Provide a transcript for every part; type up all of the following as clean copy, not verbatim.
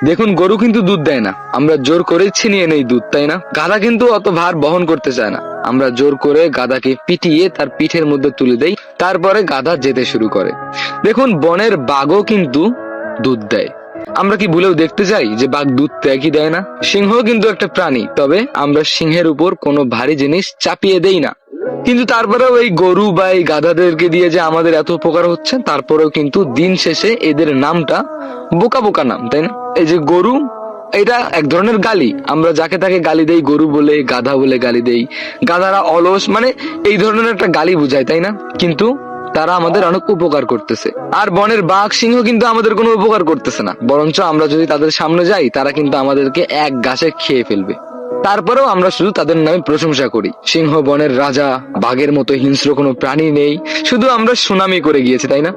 দেখুন, গরু কিন্তু দুধ দেয় না, আমরা জোর করে ছিনিয়ে নেই দুধ, তাই না? গাধা কিন্তু অত ভার বহন করতে চায় না, আমরা জোর করে গাধাকে পিটিয়ে তার পিঠের মধ্যে তুলে দেই, তারপরে গাধা যেতে শুরু করে। দেখুন, বনের বাঘও কিন্তু দুধ দেয়। আমরা কি ভুলেও দেখতে চাই যে বাঘ দুধ দেয় কি দেয় না? সিংহ কিন্তু একটা প্রাণী, তবে আমরা সিংহের উপর কোনো ভারী জিনিস চাপিয়ে দেই না। কিন্তু তারপরেও এই গরু বা এই গাধাদেরকে দিয়ে যে আমাদের এত উপকার হচ্ছে, তারপরেও কিন্তু দিন শেষে এদের নামটা বোকা বোকা নাম, তাই না? এই যে গরু, এটা এক ধরনের গালি, আমরা যাকে তাকে গালি দেই, গরু বলে গাধা বলে গালি দেই, গাধারা অলস, মানে এই ধরনের একটা গালি বুঝায়, তাই না? কিন্তু তারা আমাদের অনেক উপকার করতেছে। আর বনের বাঘ সিংহ কিন্তু আমাদের কোনো উপকার করতেছে না, বরঞ্চ আমরা যদি তাদের সামনে যাই, তারা কিন্তু আমাদেরকে এক গাছে খেয়ে ফেলবে। তারপরেও আমরা শুধু তাদের নামে প্রশংসা করি। সিংহ বনের রাজা, বাঘের মতো হিংস্র কোনো প্রাণী নেই, শুধু আমরা সুনামি করে গিয়েছি, তাই না?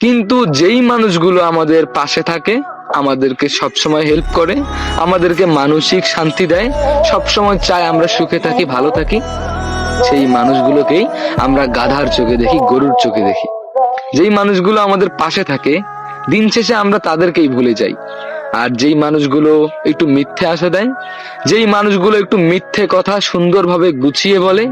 কিন্তু যেই মানুষগুলো আমাদের পাশে থাকে, আমাদেরকে সবসময় হেল্প করে, আমাদেরকে মানসিক শান্তি দেয়, সবসময় চায় আমরা সুখে থাকি, ভালো থাকি, সেই মানুষগুলোকেই আমরা গাধার চোখে দেখি, গরুর চোখে দেখি। যেই মানুষগুলো আমাদের পাশে থাকে, দিন শেষে আমরা তাদেরকেই ভুলে যাই। আর যেই মানুষগুলো একটু মিথ্যে আশা দেয়, যেই মানুষগুলো একটু মিথ্যে কথা সুন্দরভাবে গুছিয়ে বলে,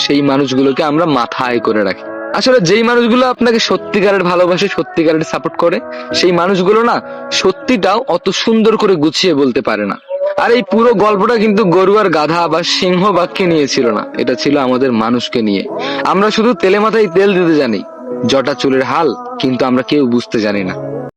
সেই মানুষগুলোকে আমরা মাথায় করে রাখি। আসলে যেই মানুষগুলো আপনাকে সত্যিকারের ভালোবাসে, সত্যিকারের সাপোর্ট করে, সেই মানুষগুলো না সত্যিটাও অত সুন্দর করে গুছিয়ে বলতে পারে না। আর এই পুরো গল্পটা কিন্তু গরু আর গাধা বা সিংহ বাঘকে নিয়ে ছিল না, এটা ছিল আমাদের মানুষকে নিয়ে। আমরা শুধু তেলে মাথায় তেল দিতে জানি, জটা চুলের হাল কিন্তু আমরা কেউ বুঝতে জানি না।